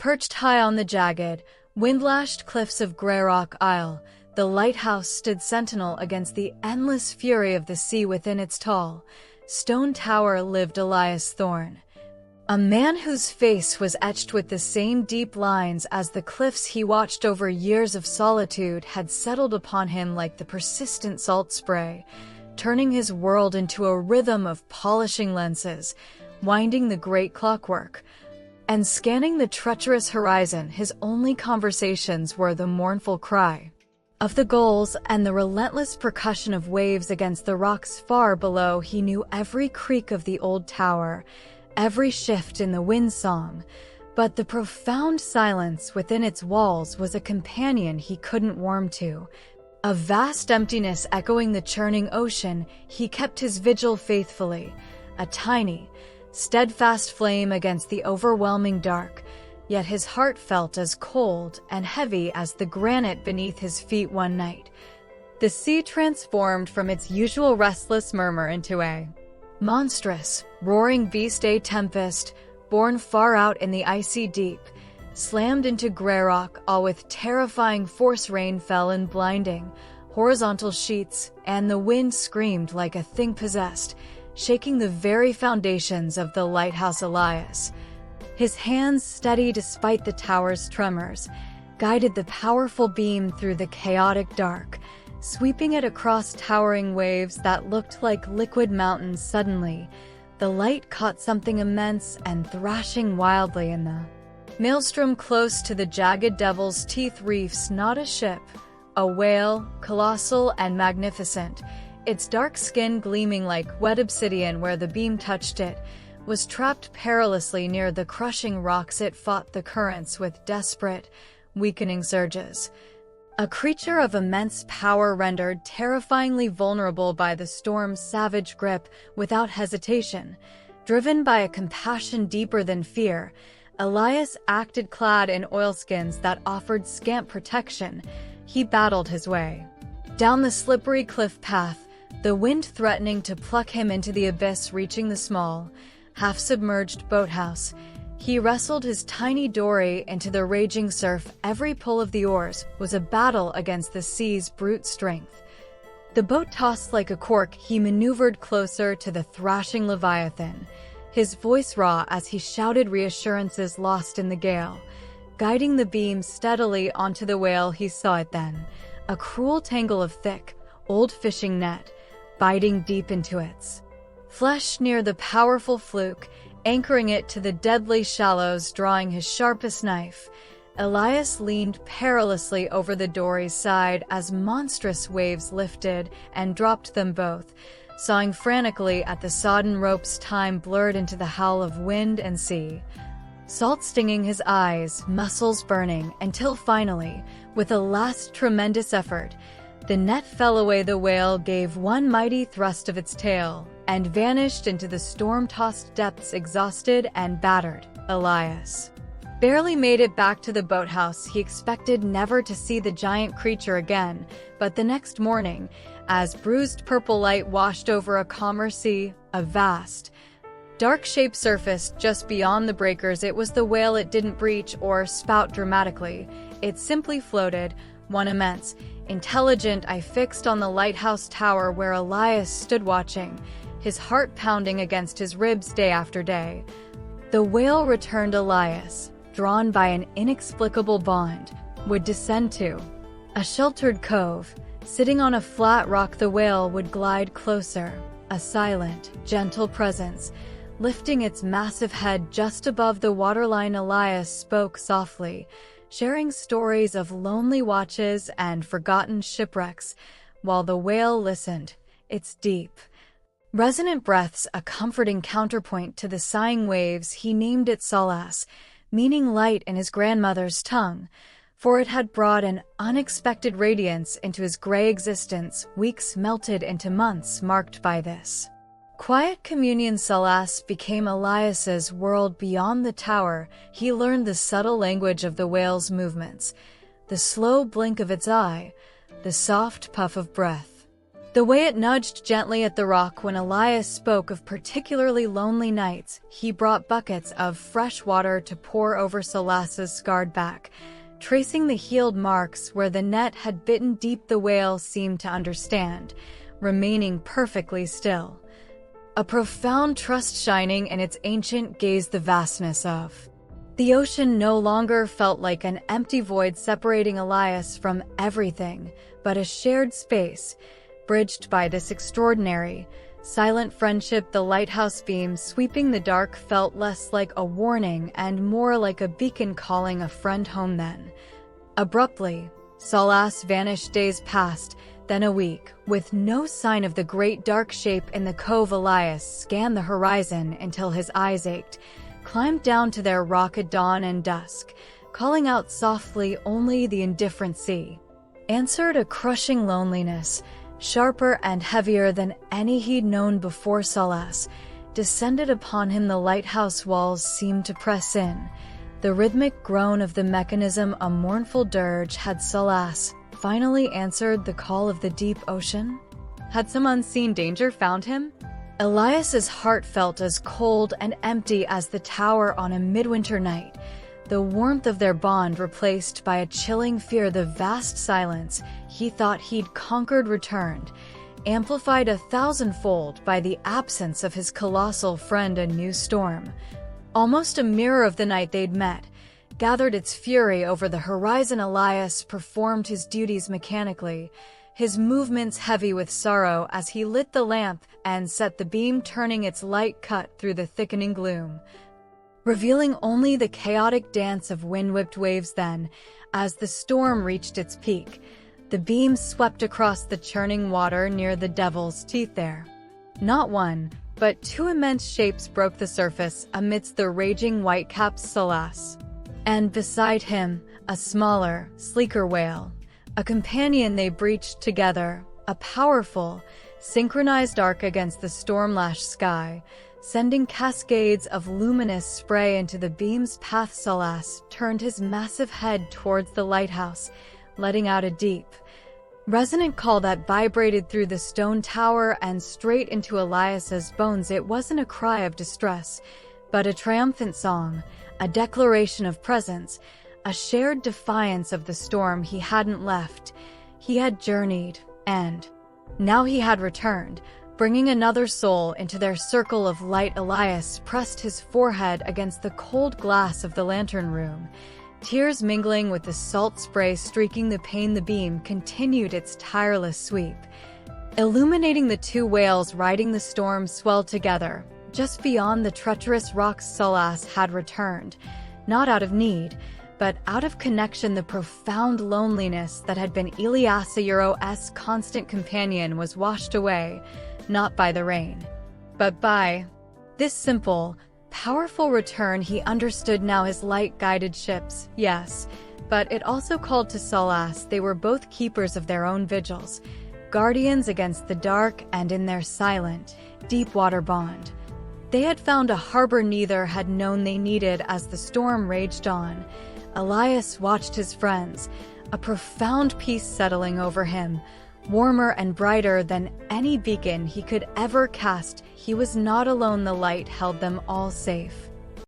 Perched high on the jagged, wind-lashed cliffs of Grey Rock Isle, the lighthouse stood sentinel against the endless fury of the sea. Within its tall stone tower lived Elias Thorne, a man whose face was etched with the same deep lines as the cliffs he watched over. Years of solitude had settled upon him like the persistent salt spray, turning his world into a rhythm of polishing lenses, winding the great clockwork, and scanning the treacherous horizon. His only conversations were the mournful cry of the gulls and the relentless percussion of waves against the rocks far below. He knew every creak of the old tower, every shift in the wind song, but the profound silence within its walls was a companion he couldn't warm to. A vast emptiness echoing the churning ocean. He kept his vigil faithfully, a tiny, steadfast flame against the overwhelming dark, yet his heart felt as cold and heavy as the granite beneath his feet. One night, the sea transformed from its usual restless murmur into a monstrous, roaring beast. A tempest, born far out in the icy deep, slammed into Grey Rock, all with terrifying force. Rain fell in blinding, horizontal sheets, and the wind screamed like a thing possessed, shaking the very foundations of the lighthouse. Elias, his hands steady despite the tower's tremors, guided the powerful beam through the chaotic dark, sweeping it across towering waves that looked like liquid mountains. Suddenly, the light caught something immense and thrashing wildly in the maelstrom close to the jagged devil's teeth reefs. Not a ship, a whale, colossal and magnificent, its dark skin gleaming like wet obsidian where the beam touched it, was trapped perilously near the crushing rocks. It fought the currents with desperate, weakening surges. A creature of immense power, rendered terrifyingly vulnerable by the storm's savage grip. Without hesitation, driven by a compassion deeper than fear, Elias acted. Clad in oilskins that offered scant protection, he battled his way down the slippery cliff path, the wind threatening to pluck him into the abyss. Reaching the small, half-submerged boathouse, he wrestled his tiny dory into the raging surf. Every pull of the oars was a battle against the sea's brute strength. The boat tossed like a cork. He maneuvered closer to the thrashing leviathan, his voice raw as he shouted reassurances lost in the gale, guiding the beam steadily onto the whale. He saw it then, a cruel tangle of thick, old fishing net, biting deep into its flesh near the powerful fluke, anchoring it to the deadly shallows. Drawing his sharpest knife, Elias leaned perilously over the dory's side as monstrous waves lifted and dropped them both, sawing frantically at the sodden ropes. Time blurred into the howl of wind and sea, salt stinging his eyes, muscles burning, until finally, with a last tremendous effort, the net fell away. The whale gave one mighty thrust of its tail and vanished into the storm-tossed depths. Exhausted and battered, Elias barely made it back to the boathouse. He expected never to see the giant creature again, but the next morning, as bruised purple light washed over a calmer sea, a vast, dark shape surfaced just beyond the breakers. It was the whale. It didn't breach or spout dramatically. It simply floated, one immense, intelligent eye fixed on the lighthouse tower where Elias stood watching, his heart pounding against his ribs day after day. The whale returned. Elias, drawn by an inexplicable bond, would descend to a sheltered cove. Sitting on a flat rock, the whale would glide closer, a silent, gentle presence, lifting its massive head just above the waterline. Elias spoke softly, sharing stories of lonely watches and forgotten shipwrecks, while the whale listened, its deep, resonant breaths a comforting counterpoint to the sighing waves. He named it Solace, meaning light in his grandmother's tongue, for it had brought an unexpected radiance into his gray existence. Weeks melted into months marked by this quiet communion. Solace became Elias's world beyond the tower. He learned the subtle language of the whale's movements, the slow blink of its eye, the soft puff of breath. The way it nudged gently at the rock when Elias spoke of particularly lonely nights, he brought buckets of fresh water to pour over Solas's scarred back. Tracing the healed marks where the net had bitten deep, the whale seemed to understand, remaining perfectly still. A profound trust shining in its ancient gaze, the vastness of the ocean no longer felt like an empty void separating Elias from everything, but a shared space, bridged by this extraordinary, silent friendship. The lighthouse beam sweeping the dark felt less like a warning and more like a beacon calling a friend home. Then, abruptly, Solas vanished. Days passed, then a week, with no sign of the great dark shape in the cove. Elias scanned the horizon until his eyes ached, climbed down to their rock at dawn and dusk, calling out softly. Only the indifferent sea answered, a crushing loneliness, sharper and heavier than any he'd known before. Solas descended upon him. The lighthouse walls seemed to press in, the rhythmic groan of the mechanism a mournful dirge. Had Solas finally answered the call of the deep ocean? Had some unseen danger found him? Elias's heart felt as cold and empty as the tower on a midwinter night, the warmth of their bond replaced by a chilling fear. The vast silence he thought he'd conquered returned, amplified 1,000-fold by the absence of his colossal friend. A new storm, almost a mirror of the night they'd met, gathered its fury over the horizon. Elias performed his duties mechanically, his movements heavy with sorrow as he lit the lamp and set the beam, turning its light cut through the thickening gloom, revealing only the chaotic dance of wind-whipped waves. Then, as the storm reached its peak, the beam swept across the churning water near the Devil's Teeth. There, not one, but two immense shapes broke the surface amidst the raging whitecaps. Solas, and beside him, a smaller, sleeker whale, a companion. They breached together, a powerful, synchronized arc against the storm-lashed sky, sending cascades of luminous spray into the beam's path. Solas turned his massive head towards the lighthouse, letting out a deep, resonant call that vibrated through the stone tower and straight into Elias's bones. It wasn't a cry of distress, but a triumphant song, a declaration of presence, a shared defiance of the storm. He hadn't left, he had journeyed, and now he had returned, bringing another soul into their circle of light. Elias pressed his forehead against the cold glass of the lantern room, tears mingling with the salt spray streaking the pane. The beam continued its tireless sweep, illuminating the two whales riding the storm swell together. Just beyond the treacherous rocks, Solas had returned, not out of need, but out of connection. The profound loneliness that had been Elias's constant companion was washed away, not by the rain, but by this simple, powerful return. He understood now his light-guided ships, yes, but it also called to Solas. They were both keepers of their own vigils, guardians against the dark, and in their silent, deep-water bond, they had found a harbor neither had known they needed. As the storm raged on, Elias watched his friends, a profound peace settling over him, warmer and brighter than any beacon he could ever cast. He was not alone. The light held them all safe.